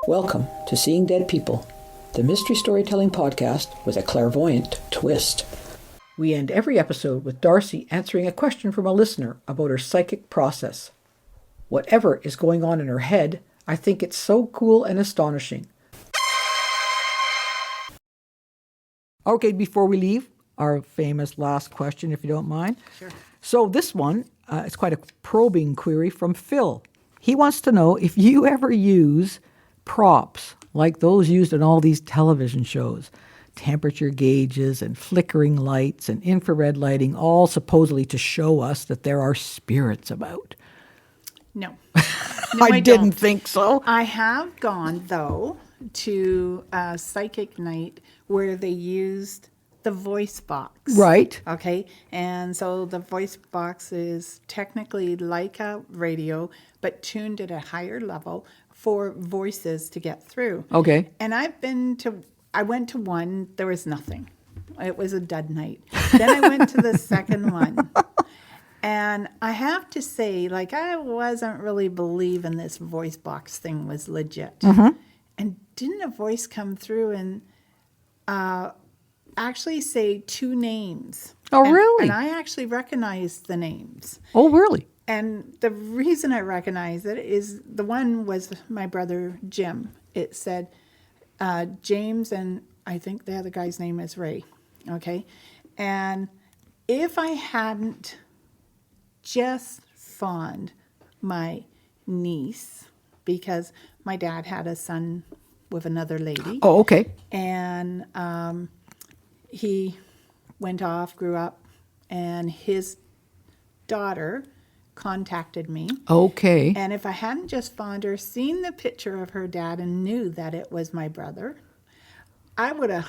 Welcome to Seeing Dead People, the mystery storytelling podcast with a clairvoyant twist. We end every episode with Darcy answering a question from a listener about her psychic process. Whatever is going on in her head, I think it's so cool and astonishing. Okay, before we leave, our famous last question, if you don't mind. Sure. So this one is quite a probing query from Phil. He wants to know if you ever use props like those used in all these television shows, temperature gauges and flickering lights and infrared lighting, all supposedly to show us that there are spirits about. No. I didn't think so. I have gone, though, to a psychic night where they used the voice box. Right. Okay. And so the voice box is technically like a radio, but tuned at a higher level for voices to get through. Okay. And I went to one, there was nothing. It was a dud night. Then I went to the second one. And I have to say, I wasn't really believing this voice box thing was legit. Mm-hmm. And didn't a voice come through and actually say two names? Oh, really? And I actually recognized the names. Oh, really? And the reason I recognize it is the one was my brother Jim. It said James, and I think the other guy's name is Ray. Okay. And if I hadn't just found my niece, because my dad had a son with another lady. Oh, okay. And he went off, grew up, and his daughter contacted me. Okay. And if I hadn't just found her, seen the picture of her dad and knew that it was my brother, I would have,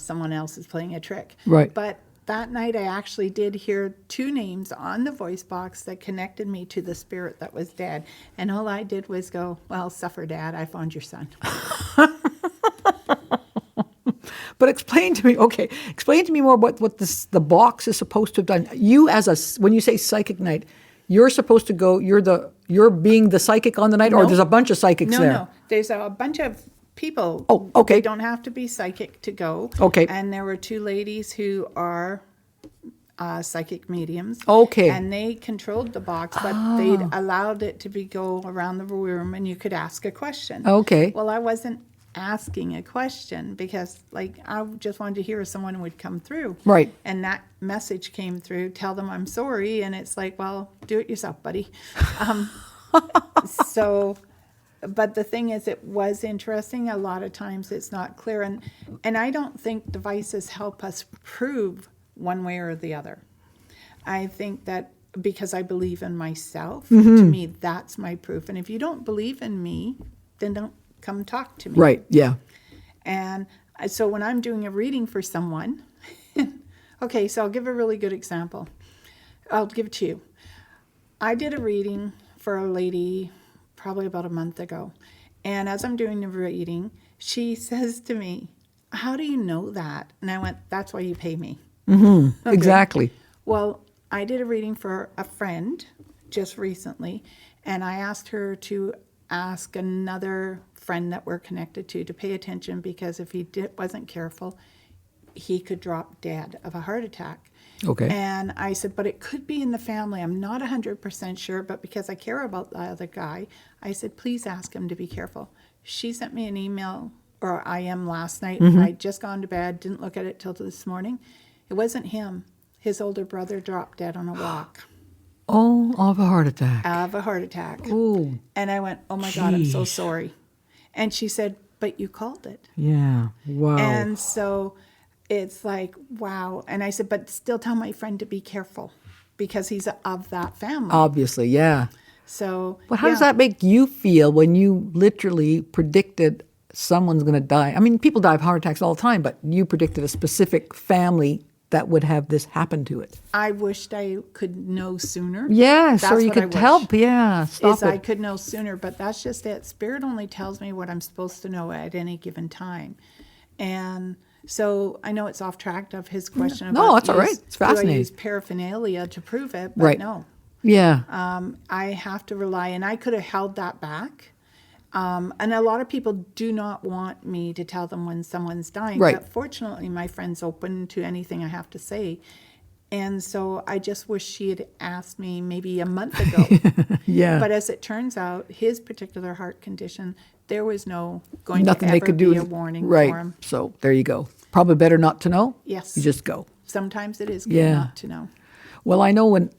someone else is playing a trick. Right. But that night I actually did hear two names on the voice box that connected me to the spirit that was dead. And all I did was go, well, suffer, Dad, I found your son. But explain to me more what the box is supposed to have done. You when you say psychic night, you're supposed to go, you're being the psychic on the night, or there's a bunch of psychics there? No, there's a bunch of people. Oh, okay. They don't have to be psychic to go. Okay. And there were two ladies who are psychic mediums. Okay. And they controlled the box, but they'd allowed it to go around the room and you could ask a question. Okay. Well, I wasn't asking a question because I just wanted to hear if someone would come through. Right. And that message came through, tell them I'm sorry. And it's like, well, do it yourself, buddy. But the thing is, it was interesting. A lot of times it's not clear. And I don't think devices help us prove one way or the other. I think that because I believe in myself, to me, that's my proof. And if you don't believe in me, then don't come talk to me. Right, yeah. And so when I'm doing a reading for someone, okay, so I'll give a really good example. I'll give it to you. I did a reading for a lady probably about a month ago. And as I'm doing the reading, she says to me, how do you know that? And I went, that's why you pay me. Mm-hmm. Okay. Exactly. Well, I did a reading for a friend just recently, and I asked her to ask another friend that we're connected to pay attention, because if he wasn't careful, he could drop dead of a heart attack. Okay. And I said, but it could be in the family. I'm not 100% sure, but because I care about the other guy, I said, please ask him to be careful. She sent me an email, or IM last night. I'd just gone to bed, didn't look at it till this morning. It wasn't him. His older brother dropped dead on a walk. Oh, of a heart attack. Of a heart attack. Oh. And I went, oh my God, I'm so sorry. And she said, but you called it. Yeah. Wow. And so it's like, wow. And I said, but still tell my friend to be careful because he's of that family. Obviously, yeah. So. But how does that make you feel when you literally predicted someone's going to die? I mean, people die of heart attacks all the time, but you predicted a specific family that would have this happen to it. I wished I could know sooner. Yeah, so you could help. Yeah, stop it. I could know sooner, but that's just it. Spirit only tells me what I'm supposed to know at any given time. And so I know it's off track of his question about no, that's all right. It's fascinating. Do I use paraphernalia to prove it? But right. No. Yeah. I have to rely, and I could have held that back. And a lot of people do not want me to tell them when someone's dying. Right. But fortunately, my friend's open to anything I have to say. And so I just wish she had asked me maybe a month ago. Yeah. But as it turns out, his particular heart condition, there was no going Nothing to they ever could be do. a warning Right. for him. So there you go. Probably better not to know. Yes. You just go. Sometimes it is good Yeah. not to know. Well, I know when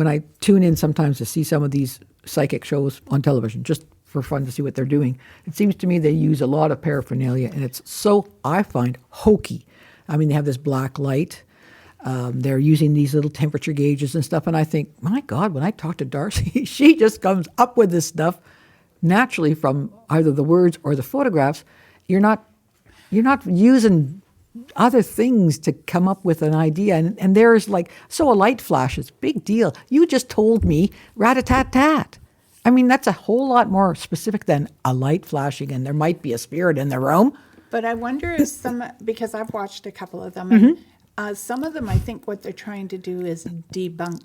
I tune in sometimes to see some of these psychic shows on television, just for fun to see what they're doing, it seems to me they use a lot of paraphernalia, and it's so, I find, hokey. I mean, they have this black light. They're using these little temperature gauges and stuff, and I think, my God, when I talk to Darcy, she just comes up with this stuff naturally from either the words or the photographs. You're not using other things to come up with an idea. And there's like, so a light flashes, big deal. You just told me rat-a-tat-tat. I mean, that's a whole lot more specific than a light flashing and there might be a spirit in the room. But I wonder if because I've watched a couple of them, Mm-hmm. and some of them, I think what they're trying to do is debunk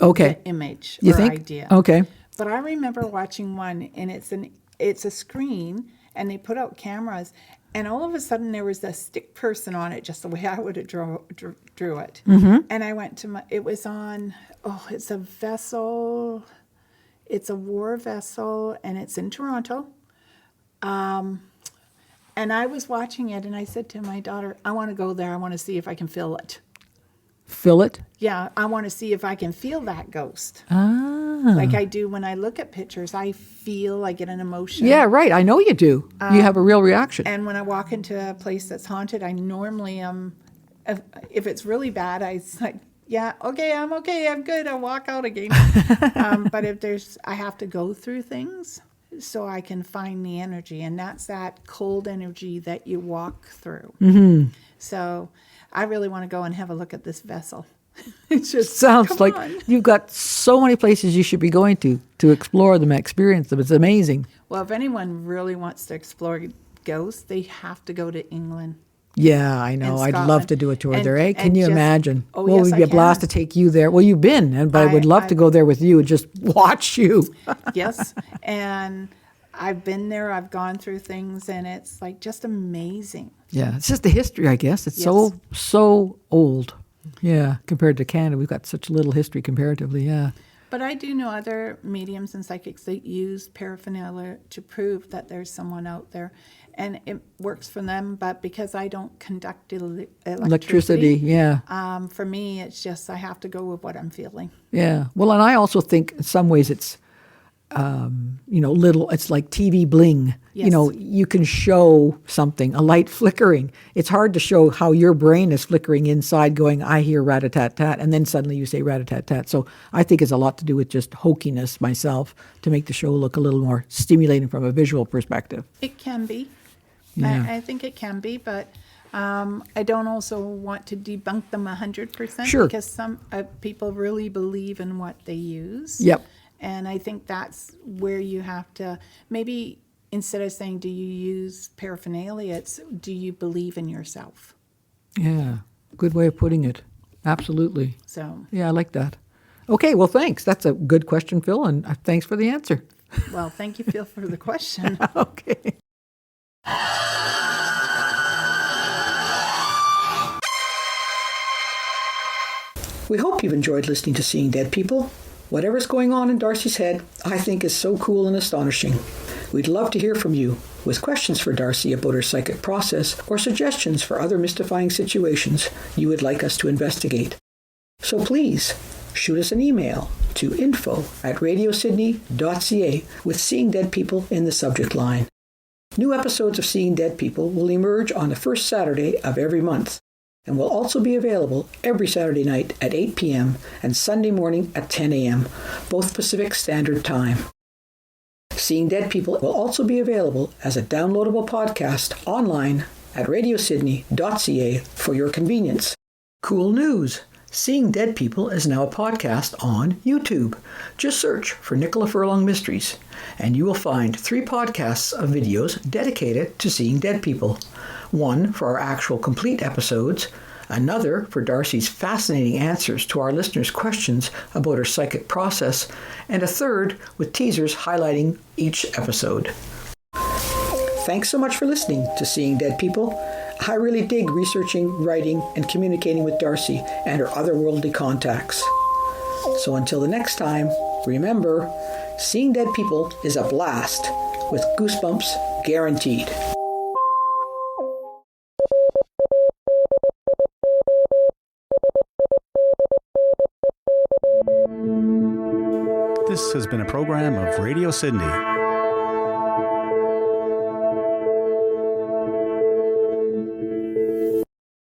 Okay. the image You or think? idea. Okay. But I remember watching one, and it's a screen, and they put out cameras, and all of a sudden there was a stick person on it, just the way I would have drew it. Mm-hmm. And I went to it was on, it's a vessel, it's a war vessel, and it's in Toronto. And I was watching it, and I said to my daughter, I want to go there. I want to see if I can feel it. Feel it? Yeah, I want to see if I can feel that ghost. Ah. Like I do when I look at pictures. I get an emotion. Yeah, right. I know you do. You have a real reaction. And when I walk into a place that's haunted, I normally if it's really bad, I like, yeah, okay, I'm good. I'll walk out again. But if I have to go through things so I can find the energy, and that's that cold energy that you walk through. Mm-hmm. So I really want to go and have a look at this vessel. It just Sounds come like on. you've got so many places you should be going to explore them, experience them. It's amazing. Well, if anyone really wants to explore ghosts, they have to go to England. Yeah, I know. And I'd love Scotland. to do a tour And- there. Eh? and Can you just- imagine? Oh, Well, yes, it would I be a blast can. to take you there. Well, you've been, but I would love to go there with you and just watch you. Yes, and I've been there. I've gone through things, and it's like just amazing. Yeah, it's just the history, I guess. It's Yes. so old. Yeah, compared to Canada, we've got such little history comparatively. Yeah. But I do know other mediums and psychics that use paraphernalia to prove that there's someone out there, and it works for them. But because I don't conduct Electricity. Yeah. for me, it's just I have to go with what I'm feeling. Yeah. Well, and I also think in some ways it's, it's like TV bling. Yes. You can show something, a light flickering. It's hard to show how your brain is flickering inside going, I hear rat-a-tat-tat, and then suddenly you say rat-a-tat-tat. So I think it's a lot to do with just hokiness myself to make the show look a little more stimulating from a visual perspective. It can be. Yeah. I think it can be, but I don't also want to debunk them 100%. Sure. Because some people really believe in what they use. Yep. And I think that's where you have to maybe instead of saying, do you use paraphernalia, it's do you believe in yourself? Yeah. Good way of putting it. Absolutely. So, Yeah, I like that. Okay, well, thanks. That's a good question, Phil, and thanks for the answer. well, thank you, Phil, for the question. Okay. We hope you've enjoyed listening to Seeing Dead People. Whatever's going on in Darcy's head, I think is so cool and astonishing. We'd love to hear from you with questions for Darcy about her psychic process or suggestions for other mystifying situations you would like us to investigate. So please, shoot us an email to info@radiosidney.ca with Seeing Dead People in the subject line. New episodes of Seeing Dead People will emerge on the first Saturday of every month, and will also be available every Saturday night at 8 p.m. and Sunday morning at 10 a.m., both Pacific Standard Time. Seeing Dead People will also be available as a downloadable podcast online at RadioSidney.ca for your convenience. Cool news! Seeing Dead People is now a podcast on YouTube. Just search for Nicola Furlong Mysteries, and you will find 3 podcasts of videos dedicated to Seeing Dead People. One for our actual complete episodes, another for Darcy's fascinating answers to our listeners' questions about her psychic process, and a third with teasers highlighting each episode. Thanks so much for listening to Seeing Dead People. I really dig researching, writing, and communicating with Darcy and her otherworldly contacts. So until the next time, remember, Seeing Dead People is a blast with Goosebumps Guaranteed. This has been a program of Radio Sydney.